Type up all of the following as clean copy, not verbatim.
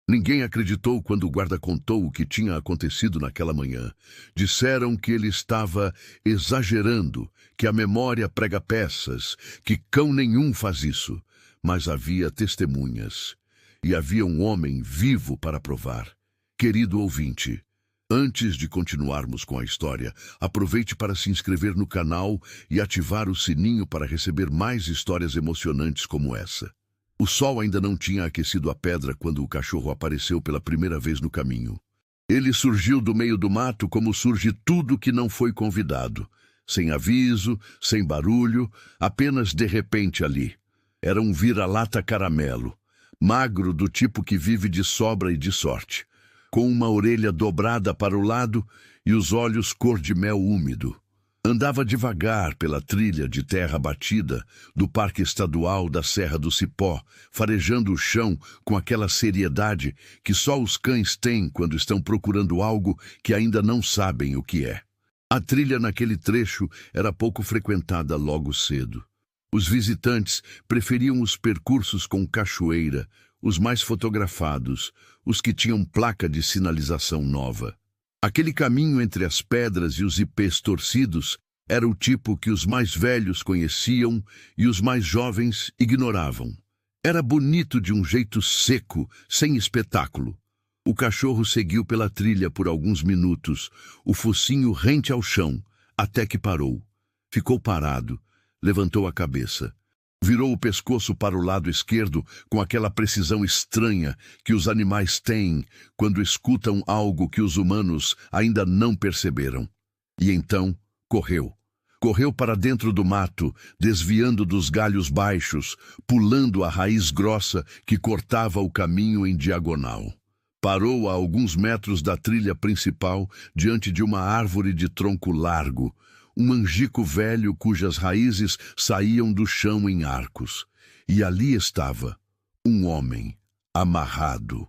Ninguém acreditou quando o guarda contou o que tinha acontecido naquela manhã. Disseram que ele estava exagerando, que a memória prega peças, que cão nenhum faz isso. Mas havia testemunhas. E havia um homem vivo para provar. Querido ouvinte, antes de continuarmos com a história, aproveite para se inscrever no canal e ativar o sininho para receber mais histórias emocionantes como essa. O sol ainda não tinha aquecido a pedra quando o cachorro apareceu pela primeira vez no caminho. Ele surgiu do meio do mato como surge tudo que não foi convidado. Sem aviso, sem barulho, apenas de repente ali. Era um vira-lata caramelo, magro do tipo que vive de sobra e de sorte, com uma orelha dobrada para o lado e os olhos cor de mel úmido. Andava devagar pela trilha de terra batida do Parque Estadual da Serra do Cipó, farejando o chão com aquela seriedade que só os cães têm quando estão procurando algo que ainda não sabem o que é. A trilha naquele trecho era pouco frequentada logo cedo. Os visitantes preferiam os percursos com cachoeira, os mais fotografados, os que tinham placa de sinalização nova. Aquele caminho entre as pedras e os ipês torcidos era o tipo que os mais velhos conheciam e os mais jovens ignoravam. Era bonito de um jeito seco, sem espetáculo. O cachorro seguiu pela trilha por alguns minutos, o focinho rente ao chão, até que parou. Ficou parado, levantou a cabeça. Virou o pescoço para o lado esquerdo com aquela precisão estranha que os animais têm quando escutam algo que os humanos ainda não perceberam. E então, correu. Correu para dentro do mato, desviando dos galhos baixos, pulando a raiz grossa que cortava o caminho em diagonal. Parou a alguns metros da trilha principal, diante de uma árvore de tronco largo, um angico velho cujas raízes saíam do chão em arcos. E ali estava, um homem, amarrado,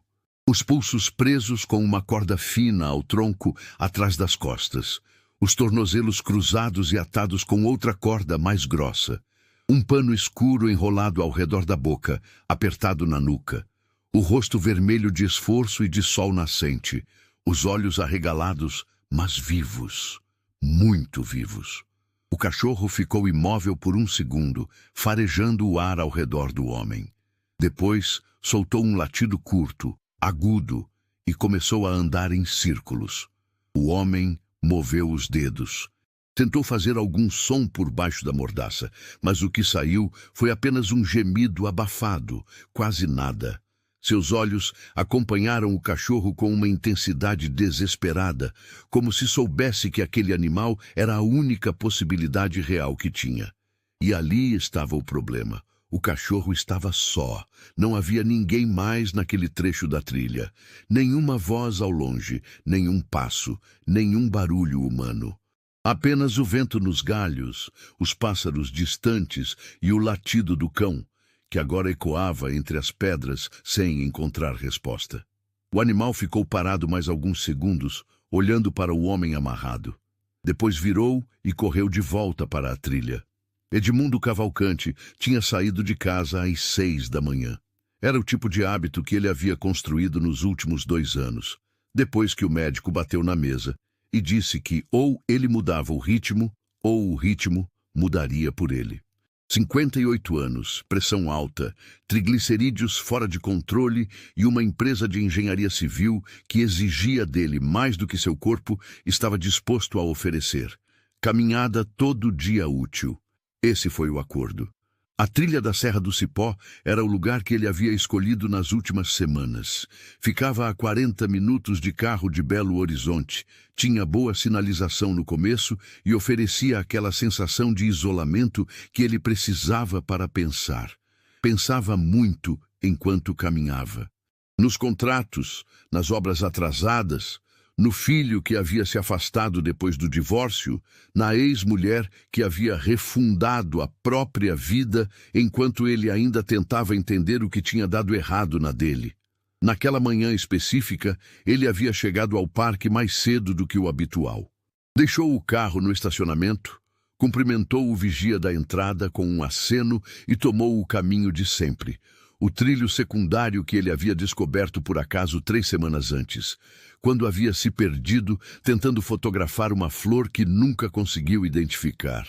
os pulsos presos com uma corda fina ao tronco atrás das costas, os tornozelos cruzados e atados com outra corda mais grossa, um pano escuro enrolado ao redor da boca, apertado na nuca, o rosto vermelho de esforço e de sol nascente, os olhos arregalados, mas vivos. Muito vivos. O cachorro ficou imóvel por um segundo, farejando o ar ao redor do homem. Depois, soltou um latido curto, agudo, e começou a andar em círculos. O homem moveu os dedos. Tentou fazer algum som por baixo da mordaça, mas o que saiu foi apenas um gemido abafado, quase nada. Seus olhos acompanharam o cachorro com uma intensidade desesperada, como se soubesse que aquele animal era a única possibilidade real que tinha. E ali estava o problema. O cachorro estava só. Não havia ninguém mais naquele trecho da trilha. Nenhuma voz ao longe, nenhum passo, nenhum barulho humano. Apenas o vento nos galhos, os pássaros distantes e o latido do cão, que agora ecoava entre as pedras sem encontrar resposta. O animal ficou parado mais alguns segundos, olhando para o homem amarrado. Depois virou e correu de volta para a trilha. Edmundo Cavalcante tinha saído de casa às 6 da manhã. Era o tipo de hábito que ele havia construído nos últimos 2 anos, depois que o médico bateu na mesa e disse que ou ele mudava o ritmo, ou o ritmo mudaria por ele. 58 anos, pressão alta, triglicerídeos fora de controle e uma empresa de engenharia civil que exigia dele mais do que seu corpo estava disposto a oferecer. Caminhada todo dia útil. Esse foi o acordo. A trilha da Serra do Cipó era o lugar que ele havia escolhido nas últimas semanas. Ficava a 40 minutos de carro de Belo Horizonte, tinha boa sinalização no começo e oferecia aquela sensação de isolamento que ele precisava para pensar. Pensava muito enquanto caminhava. Nos contratos, nas obras atrasadas, no filho que havia se afastado depois do divórcio, na ex-mulher que havia refundado a própria vida enquanto ele ainda tentava entender o que tinha dado errado na dele. Naquela manhã específica, ele havia chegado ao parque mais cedo do que o habitual. Deixou o carro no estacionamento, cumprimentou o vigia da entrada com um aceno e tomou o caminho de sempre, O trilho secundário que ele havia descoberto por acaso 3 semanas antes, quando havia se perdido tentando fotografar uma flor que nunca conseguiu identificar.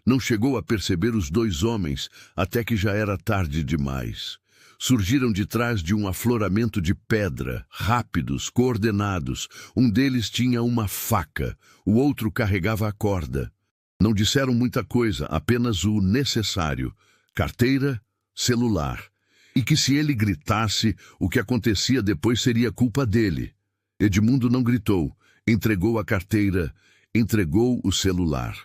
Não chegou a perceber os 2 homens até que já era tarde demais. Surgiram de trás de um afloramento de pedra, rápidos, coordenados. Um deles tinha uma faca, o outro carregava a corda. Não disseram muita coisa, apenas o necessário: carteira, celular. E que se ele gritasse, o que acontecia depois seria culpa dele. Edmundo não gritou, entregou a carteira, entregou o celular.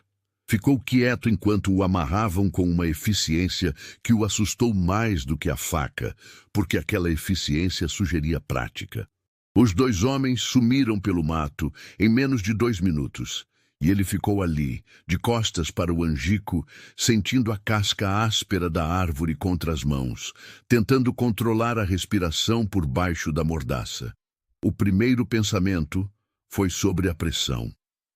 Ficou quieto enquanto o amarravam com uma eficiência que o assustou mais do que a faca, porque aquela eficiência sugeria prática. Os 2 homens sumiram pelo mato em menos de 2 minutos, e ele ficou ali, de costas para o angico, sentindo a casca áspera da árvore contra as mãos, tentando controlar a respiração por baixo da mordaça. O primeiro pensamento foi sobre a pressão.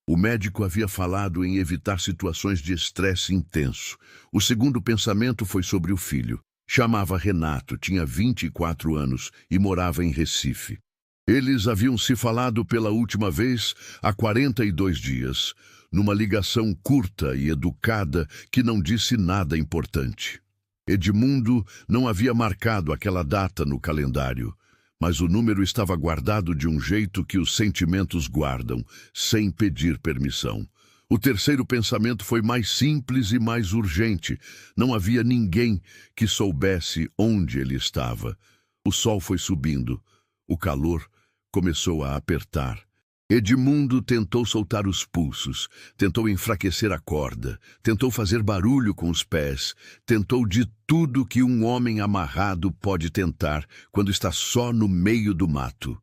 O médico havia falado em evitar situações de estresse intenso. O segundo pensamento foi sobre o filho. Chamava Renato, tinha 24 anos e morava em Recife. Eles haviam se falado pela última vez há 42 dias, numa ligação curta e educada que não disse nada importante. Edmundo não havia marcado aquela data no calendário, mas o número estava guardado de um jeito que os sentimentos guardam, sem pedir permissão. O terceiro pensamento foi mais simples e mais urgente. Não havia ninguém que soubesse onde ele estava. O sol foi subindo. O calor começou a apertar. Edmundo tentou soltar os pulsos, tentou enfraquecer a corda, tentou fazer barulho com os pés, tentou de tudo que um homem amarrado pode tentar quando está só no meio do mato.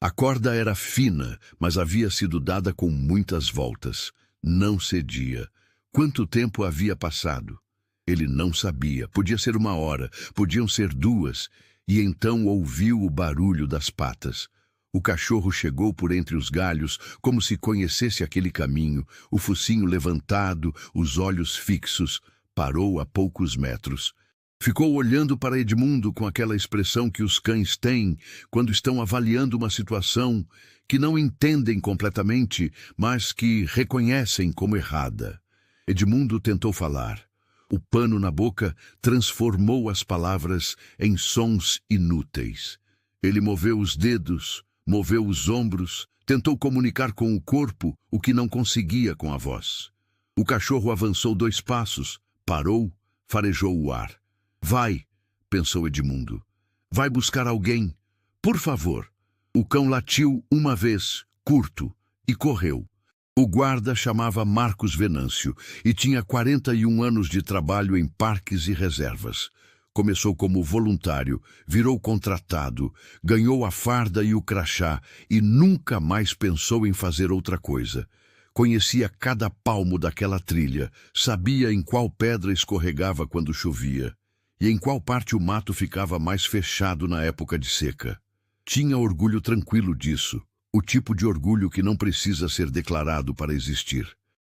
A corda era fina, mas havia sido dada com muitas voltas. Não cedia. Quanto tempo havia passado? Ele não sabia. Podia ser 1 hora, podiam ser 2, e então ouviu o barulho das patas. O cachorro chegou por entre os galhos, como se conhecesse aquele caminho, o focinho levantado, os olhos fixos. Parou a poucos metros. Ficou olhando para Edmundo com aquela expressão que os cães têm quando estão avaliando uma situação que não entendem completamente, mas que reconhecem como errada. Edmundo tentou falar. O pano na boca transformou as palavras em sons inúteis. Ele moveu os dedos, moveu os ombros, tentou comunicar com o corpo o que não conseguia com a voz. O cachorro avançou 2 passos, parou, farejou o ar. Vai, pensou Edmundo. Vai buscar alguém. Por favor. O cão latiu uma vez, curto, e correu. O guarda chamava Marcos Venâncio e tinha 41 anos de trabalho em parques e reservas. Começou como voluntário, virou contratado, ganhou a farda e o crachá e nunca mais pensou em fazer outra coisa. Conhecia cada palmo daquela trilha, sabia em qual pedra escorregava quando chovia e em qual parte o mato ficava mais fechado na época de seca. Tinha orgulho tranquilo disso, o tipo de orgulho que não precisa ser declarado para existir.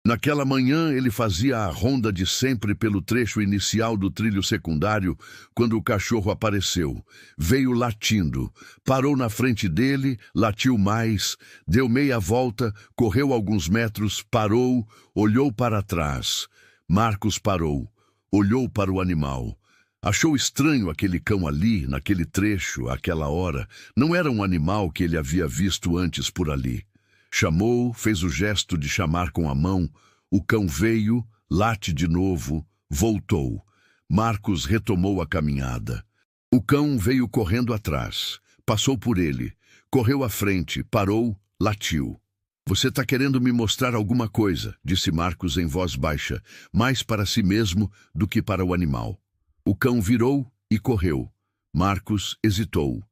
Naquela manhã, ele fazia a ronda de sempre pelo trecho inicial do trilho secundário, quando o cachorro apareceu. Veio latindo, parou na frente dele, latiu mais, deu meia volta, correu alguns metros, parou, olhou para trás. Marcos parou, olhou para o animal. Achou estranho aquele cão ali, naquele trecho, àquela hora. Não era um animal que ele havia visto antes por ali. Chamou, fez o gesto de chamar com a mão. O cão veio, late de novo, voltou. Marcos retomou a caminhada. O cão veio correndo atrás. Passou por ele. Correu à frente, parou, latiu. Você está querendo me mostrar alguma coisa, disse Marcos em voz baixa, mais para si mesmo do que para o animal. O cão virou e correu. Marcos hesitou.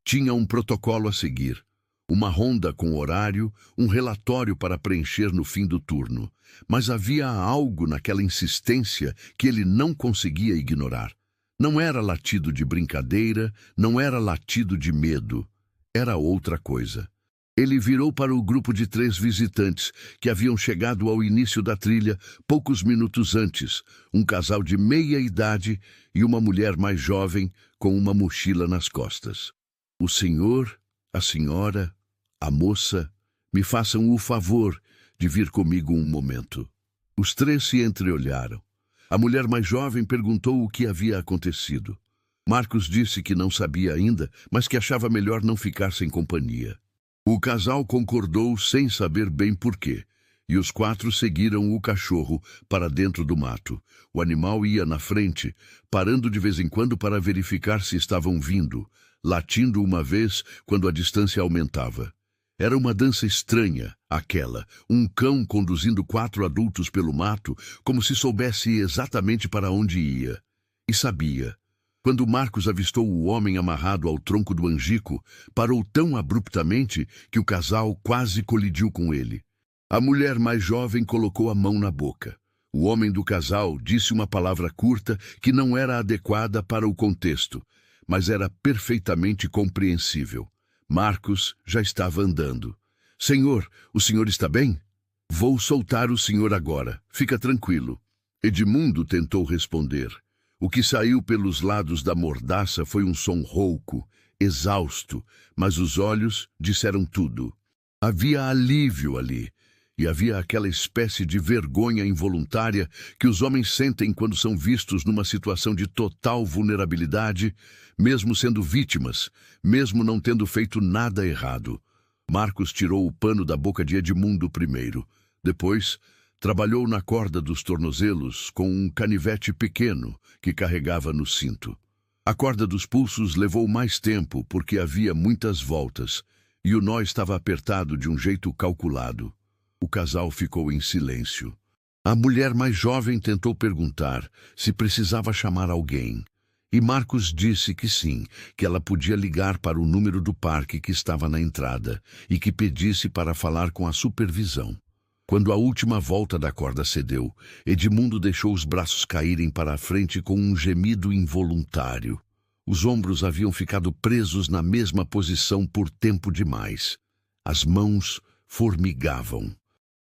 Tinha um protocolo a seguir. Uma ronda com horário, um relatório para preencher no fim do turno. Mas havia algo naquela insistência que ele não conseguia ignorar. Não era latido de brincadeira, não era latido de medo. Era outra coisa. Ele virou para o grupo de 3 visitantes que haviam chegado ao início da trilha poucos minutos antes, um casal de meia-idade e uma mulher mais jovem com uma mochila nas costas. O senhor, a senhora, a moça, me façam o favor de vir comigo um momento. Os 3 se entreolharam. A mulher mais jovem perguntou o que havia acontecido. Marcos disse que não sabia ainda, mas que achava melhor não ficar sem companhia. O casal concordou sem saber bem por quê, e os 4 seguiram o cachorro para dentro do mato. O animal ia na frente, parando de vez em quando para verificar se estavam vindo, latindo uma vez quando a distância aumentava. Era uma dança estranha, aquela, um cão conduzindo 4 adultos pelo mato, como se soubesse exatamente para onde ia. E sabia. Quando Marcos avistou o homem amarrado ao tronco do angico, parou tão abruptamente que o casal quase colidiu com ele. A mulher mais jovem colocou a mão na boca. O homem do casal disse uma palavra curta que não era adequada para o contexto, mas era perfeitamente compreensível. Marcos já estava andando. Senhor, o senhor está bem? Vou soltar o senhor agora. Fica tranquilo. Edmundo tentou responder. O que saiu pelos lados da mordaça foi um som rouco, exausto, mas os olhos disseram tudo. Havia alívio ali, e havia aquela espécie de vergonha involuntária que os homens sentem quando são vistos numa situação de total vulnerabilidade, mesmo sendo vítimas, mesmo não tendo feito nada errado. Marcos tirou o pano da boca de Edmundo primeiro. Depois, trabalhou na corda dos tornozelos com um canivete pequeno que carregava no cinto. A corda dos pulsos levou mais tempo porque havia muitas voltas e o nó estava apertado de um jeito calculado. O casal ficou em silêncio. A mulher mais jovem tentou perguntar se precisava chamar alguém. E Marcos disse que sim, que ela podia ligar para o número do parque que estava na entrada e que pedisse para falar com a supervisão. Quando a última volta da corda cedeu, Edmundo deixou os braços caírem para a frente com um gemido involuntário. Os ombros haviam ficado presos na mesma posição por tempo demais. As mãos formigavam.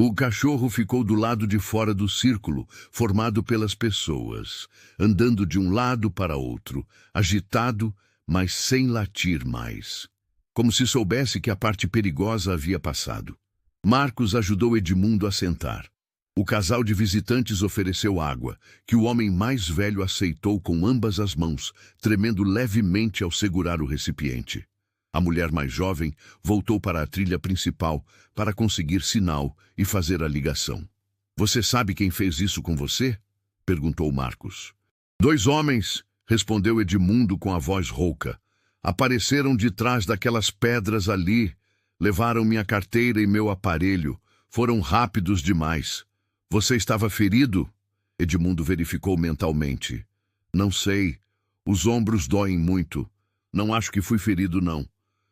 O cachorro ficou do lado de fora do círculo, formado pelas pessoas, andando de um lado para outro, agitado, mas sem latir mais. Como se soubesse que a parte perigosa havia passado. Marcos ajudou Edmundo a sentar. O casal de visitantes ofereceu água, que o homem mais velho aceitou com ambas as mãos, tremendo levemente ao segurar o recipiente. A mulher mais jovem voltou para a trilha principal para conseguir sinal e fazer a ligação. Você sabe quem fez isso com você? Perguntou Marcos. 2 homens, respondeu Edmundo com a voz rouca. Apareceram de trás daquelas pedras ali. Levaram minha carteira e meu aparelho. Foram rápidos demais. Você estava ferido? Edmundo verificou mentalmente. Não sei. Os ombros doem muito. Não acho que fui ferido, não.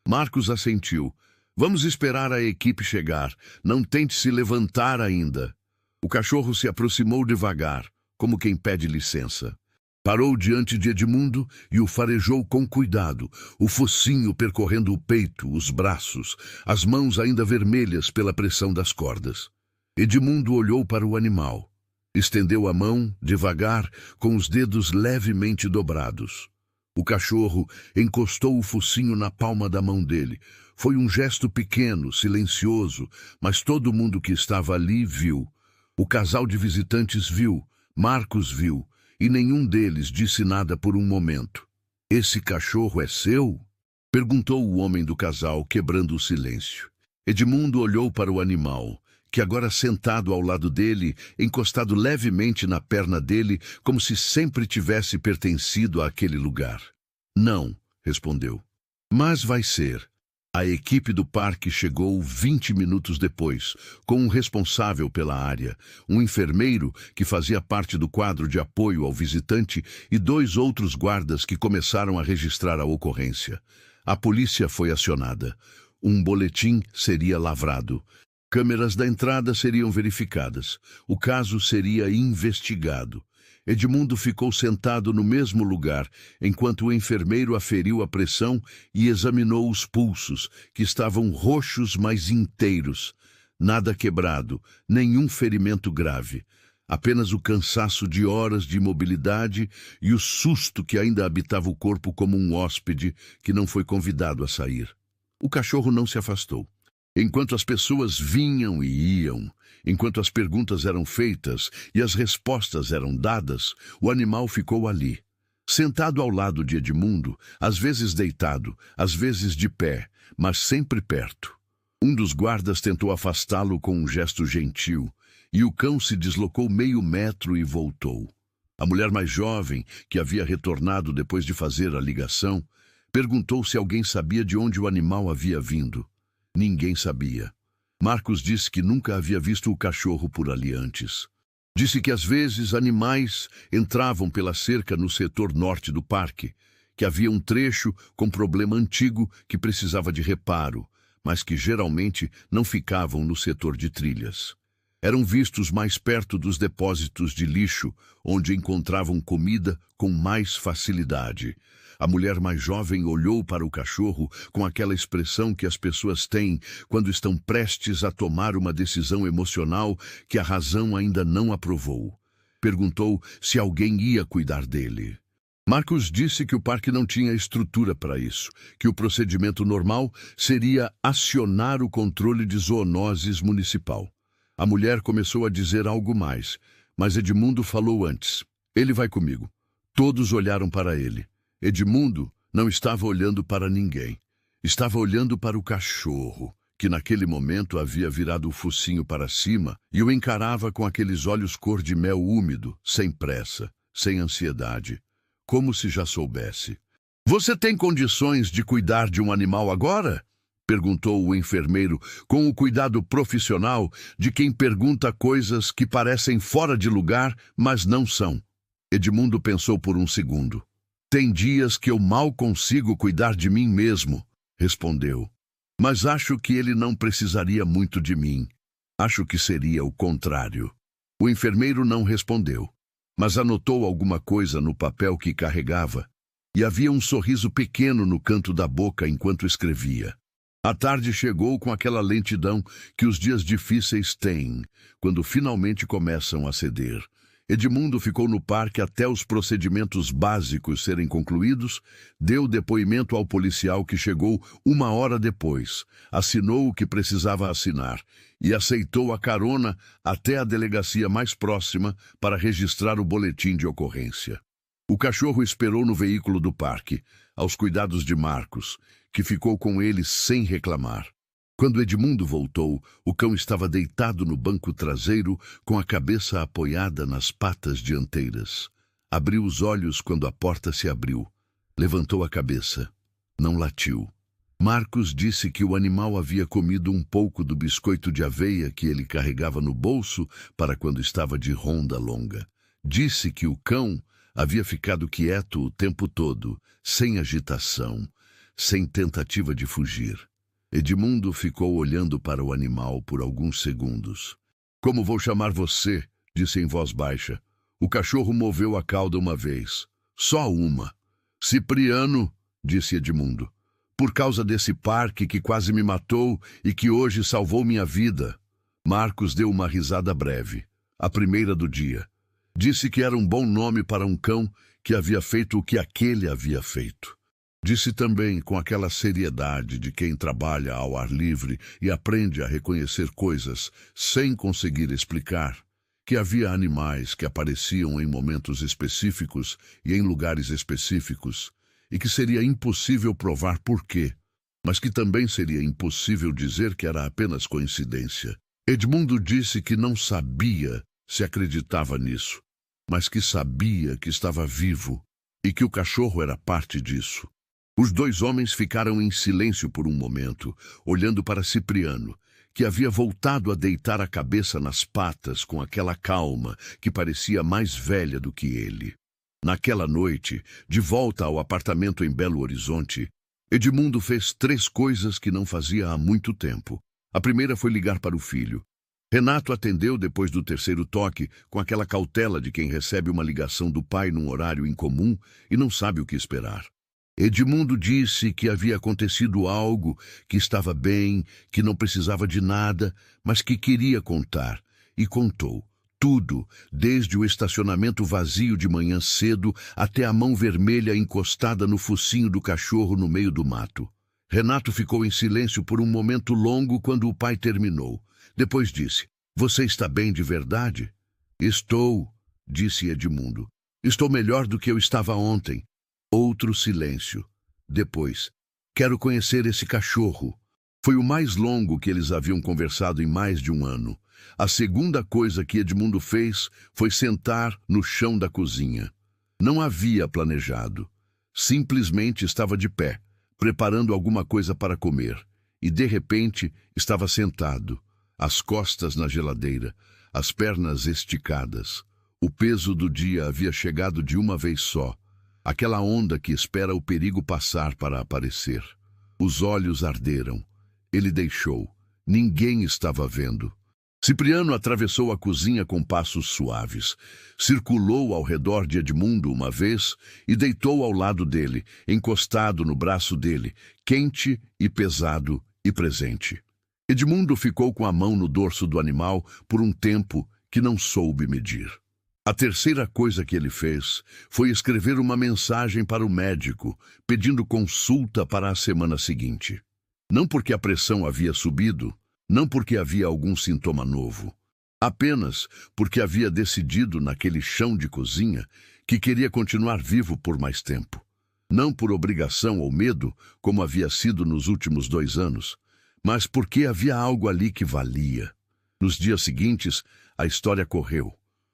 Marcos assentiu. Vamos esperar a equipe chegar. Não tente se levantar ainda. O cachorro se aproximou devagar, como quem pede licença. Parou diante de Edmundo e o farejou com cuidado, o focinho percorrendo o peito, os braços, as mãos ainda vermelhas pela pressão das cordas. Edmundo olhou para o animal. Estendeu a mão, devagar, com os dedos levemente dobrados. O cachorro encostou o focinho na palma da mão dele. Foi um gesto pequeno, silencioso, mas todo mundo que estava ali viu. O casal de visitantes viu, Marcos viu, e nenhum deles disse nada por um momento. Esse cachorro é seu? Perguntou o homem do casal, quebrando o silêncio. Edmundo olhou para o animal, que agora sentado ao lado dele, encostado levemente na perna dele, como se sempre tivesse pertencido àquele lugar. Não, respondeu. Mas vai ser. A equipe do parque chegou 20 minutos depois, com um responsável pela área, um enfermeiro que fazia parte do quadro de apoio ao visitante e 2 outros guardas que começaram a registrar a ocorrência. A polícia foi acionada. Um boletim seria lavrado. Câmeras da entrada seriam verificadas. O caso seria investigado. Edmundo ficou sentado no mesmo lugar, enquanto o enfermeiro aferiu a pressão e examinou os pulsos, que estavam roxos, mas inteiros. Nada quebrado, nenhum ferimento grave. Apenas o cansaço de horas de imobilidade e o susto que ainda habitava o corpo como um hóspede que não foi convidado a sair. O cachorro não se afastou. Enquanto as pessoas vinham e iam, enquanto as perguntas eram feitas e as respostas eram dadas, o animal ficou ali, sentado ao lado de Edmundo, às vezes deitado, às vezes de pé, mas sempre perto. Um dos guardas tentou afastá-lo com um gesto gentil, e o cão se deslocou meio metro e voltou. A mulher mais jovem, que havia retornado depois de fazer a ligação, perguntou se alguém sabia de onde o animal havia vindo. Ninguém sabia. Marcos disse que nunca havia visto o cachorro por ali antes. Disse que às vezes animais entravam pela cerca no setor norte do parque, que havia um trecho com problema antigo que precisava de reparo, mas que geralmente não ficavam no setor de trilhas. Eram vistos mais perto dos depósitos de lixo, onde encontravam comida com mais facilidade. A mulher mais jovem olhou para o cachorro com aquela expressão que as pessoas têm quando estão prestes a tomar uma decisão emocional que a razão ainda não aprovou. Perguntou se alguém ia cuidar dele. Marcos disse que o parque não tinha estrutura para isso, que o procedimento normal seria acionar o controle de zoonoses municipal. A mulher começou a dizer algo mais, mas Edmundo falou antes. Ele vai comigo. Todos olharam para ele. Edmundo não estava olhando para ninguém. Estava olhando para o cachorro, que naquele momento havia virado o focinho para cima e o encarava com aqueles olhos cor de mel úmido, sem pressa, sem ansiedade, como se já soubesse. "Você tem condições de cuidar de um animal agora?" perguntou o enfermeiro com o cuidado profissional de quem pergunta coisas que parecem fora de lugar, mas não são. Edmundo pensou por um segundo. "Tem dias que eu mal consigo cuidar de mim mesmo", respondeu. "Mas acho que ele não precisaria muito de mim. Acho que seria o contrário." O enfermeiro não respondeu, mas anotou alguma coisa no papel que carregava, e havia um sorriso pequeno no canto da boca enquanto escrevia. A tarde chegou com aquela lentidão que os dias difíceis têm, quando finalmente começam a ceder. Edmundo ficou no parque até os procedimentos básicos serem concluídos, deu depoimento ao policial que chegou 1 hora depois, assinou o que precisava assinar e aceitou a carona até a delegacia mais próxima para registrar o boletim de ocorrência. O cachorro esperou no veículo do parque, aos cuidados de Marcos, que ficou com ele sem reclamar. Quando Edmundo voltou, o cão estava deitado no banco traseiro, com a cabeça apoiada nas patas dianteiras. Abriu os olhos quando a porta se abriu. Levantou a cabeça. Não latiu. Marcos disse que o animal havia comido um pouco do biscoito de aveia que ele carregava no bolso para quando estava de ronda longa. Disse que o cão havia ficado quieto o tempo todo, sem agitação, sem tentativa de fugir. Edmundo ficou olhando para o animal por alguns segundos. "Como vou chamar você?" disse em voz baixa. O cachorro moveu a cauda uma vez. "Só uma." "Cipriano", disse Edmundo. "Por causa desse parque que quase me matou e que hoje salvou minha vida." Marcos deu uma risada breve, a primeira do dia. Disse que era um bom nome para um cão que havia feito o que aquele havia feito. Disse também, com aquela seriedade de quem trabalha ao ar livre e aprende a reconhecer coisas sem conseguir explicar, que havia animais que apareciam em momentos específicos e em lugares específicos, e que seria impossível provar por quê, mas que também seria impossível dizer que era apenas coincidência. Edmundo disse que não sabia se acreditava nisso, mas que sabia que estava vivo e que o cachorro era parte disso. Os dois homens ficaram em silêncio por um momento, olhando para Cipriano, que havia voltado a deitar a cabeça nas patas com aquela calma que parecia mais velha do que ele. Naquela noite, de volta ao apartamento em Belo Horizonte, Edmundo fez 3 coisas que não fazia há muito tempo. A primeira foi ligar para o filho. Renato atendeu depois do terceiro toque, com aquela cautela de quem recebe uma ligação do pai num horário incomum e não sabe o que esperar. Edmundo disse que havia acontecido algo, que estava bem, que não precisava de nada, mas que queria contar. E contou. Tudo, desde o estacionamento vazio de manhã cedo até a mão vermelha encostada no focinho do cachorro no meio do mato. Renato ficou em silêncio por um momento longo quando o pai terminou. Depois disse: "Você está bem de verdade?" "Estou", disse Edmundo. "Estou melhor do que eu estava ontem." Outro silêncio. Depois: "Quero conhecer esse cachorro." Foi o mais longo que eles haviam conversado em mais de um ano. A segunda coisa que Edmundo fez foi sentar no chão da cozinha. Não havia planejado. Simplesmente estava de pé, preparando alguma coisa para comer. E, de repente, estava sentado, as costas na geladeira, as pernas esticadas. O peso do dia havia chegado de uma vez só. Aquela onda que espera o perigo passar para aparecer. Os olhos arderam. Ele deixou. Ninguém estava vendo. Cipriano atravessou a cozinha com passos suaves. Circulou ao redor de Edmundo uma vez e deitou ao lado dele, encostado no braço dele, quente e pesado e presente. Edmundo ficou com a mão no dorso do animal por um tempo que não soube medir. A terceira coisa que ele fez foi escrever uma mensagem para o médico, pedindo consulta para a semana seguinte. Não porque a pressão havia subido, não porque havia algum sintoma novo, apenas porque havia decidido naquele chão de cozinha que queria continuar vivo por mais tempo. Não por obrigação ou medo, como havia sido nos últimos 2 anos, mas porque havia algo ali que valia. Nos dias seguintes, a história correu.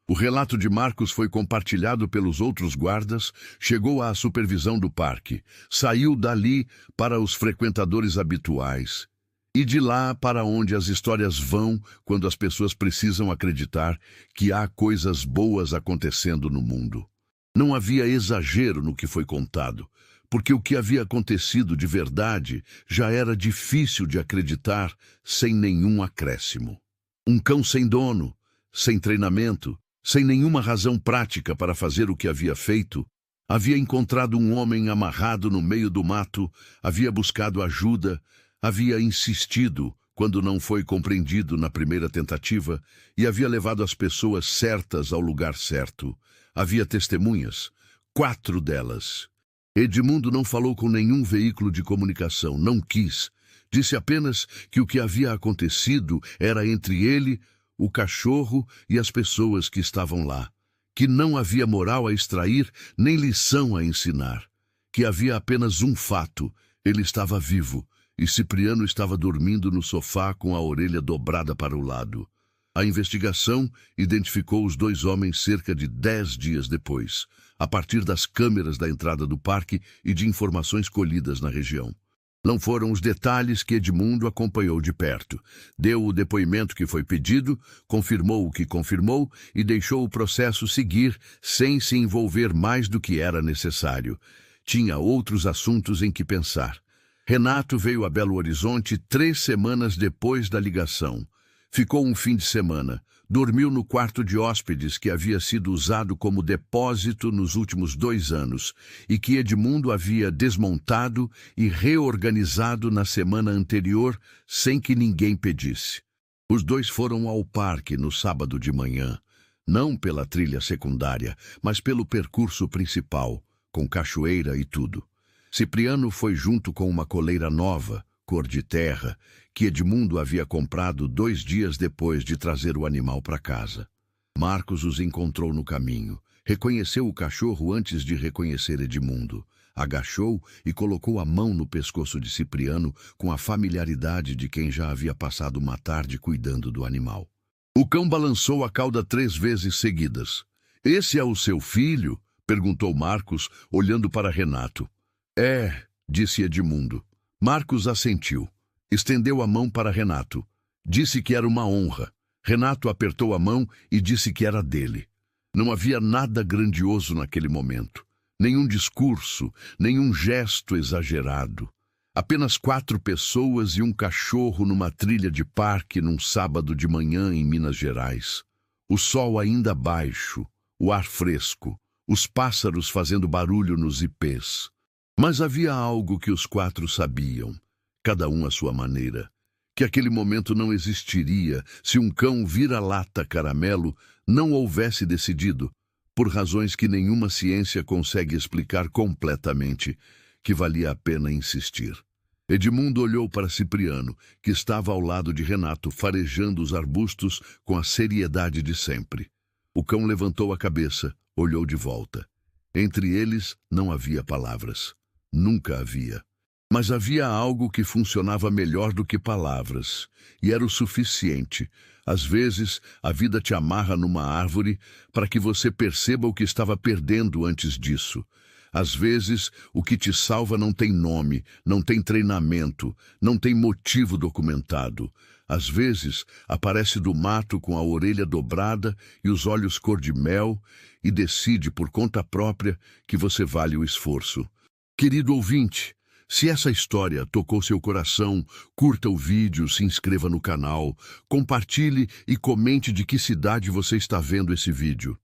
O relato de Marcos foi compartilhado pelos outros guardas, chegou à supervisão do parque, saiu dali para os frequentadores habituais, e de lá para onde as histórias vão quando as pessoas precisam acreditar que há coisas boas acontecendo no mundo. Não havia exagero no que foi contado, porque o que havia acontecido de verdade já era difícil de acreditar sem nenhum acréscimo. Um cão sem dono, sem treinamento, sem nenhuma razão prática para fazer o que havia feito, havia encontrado um homem amarrado no meio do mato, havia buscado ajuda, havia insistido quando não foi compreendido na primeira tentativa e havia levado as pessoas certas ao lugar certo. Havia testemunhas, 4 delas. Edmundo não falou com nenhum veículo de comunicação, não quis. Disse apenas que o que havia acontecido era entre ele, o cachorro e as pessoas que estavam lá, que não havia moral a extrair nem lição a ensinar, que havia apenas um fato: ele estava vivo e Cipriano estava dormindo no sofá com a orelha dobrada para o lado. A investigação identificou os 2 homens cerca de 10 dias depois, a partir das câmeras da entrada do parque e de informações colhidas na região. Não foram os detalhes que Edmundo acompanhou de perto. Deu o depoimento que foi pedido, confirmou o que confirmou e deixou o processo seguir sem se envolver mais do que era necessário. Tinha outros assuntos em que pensar. Renato veio a Belo Horizonte 3 semanas depois da ligação. Ficou um fim de semana. Dormiu no quarto de hóspedes que havia sido usado como depósito nos últimos 2 anos e que Edmundo havia desmontado e reorganizado na semana anterior sem que ninguém pedisse. Os 2 foram ao parque no sábado de manhã, não pela trilha secundária, mas pelo percurso principal, com cachoeira e tudo. Cipriano foi junto com uma coleira nova, cor de terra, que Edmundo havia comprado 2 dias depois de trazer o animal para casa. Marcos os encontrou no caminho. Reconheceu o cachorro antes de reconhecer Edmundo. Agachou e colocou a mão no pescoço de Cipriano com a familiaridade de quem já havia passado uma tarde cuidando do animal. O cão balançou a cauda 3 vezes seguidas. "Esse é o seu filho?" perguntou Marcos, olhando para Renato. "É", disse Edmundo. Marcos assentiu. Estendeu a mão para Renato. Disse que era uma honra. Renato apertou a mão e disse que era dele. Não havia nada grandioso naquele momento. Nenhum discurso, nenhum gesto exagerado. Apenas 4 pessoas e um cachorro numa trilha de parque num sábado de manhã em Minas Gerais. O sol ainda baixo, o ar fresco, os pássaros fazendo barulho nos ipês. Mas havia algo que os 4 sabiam, cada um à sua maneira, que aquele momento não existiria se um cão vira-lata caramelo não houvesse decidido, por razões que nenhuma ciência consegue explicar completamente, que valia a pena insistir. Edmundo olhou para Cipriano, que estava ao lado de Renato, farejando os arbustos com a seriedade de sempre. O cão levantou a cabeça, olhou de volta. Entre eles não havia palavras. Nunca havia. Mas havia algo que funcionava melhor do que palavras, e era o suficiente. Às vezes, a vida te amarra numa árvore para que você perceba o que estava perdendo antes disso. Às vezes, o que te salva não tem nome, não tem treinamento, não tem motivo documentado. Às vezes, aparece do mato com a orelha dobrada e os olhos cor de mel e decide por conta própria que você vale o esforço. Querido ouvinte, se essa história tocou seu coração, curta o vídeo, se inscreva no canal, compartilhe e comente de que cidade você está vendo esse vídeo.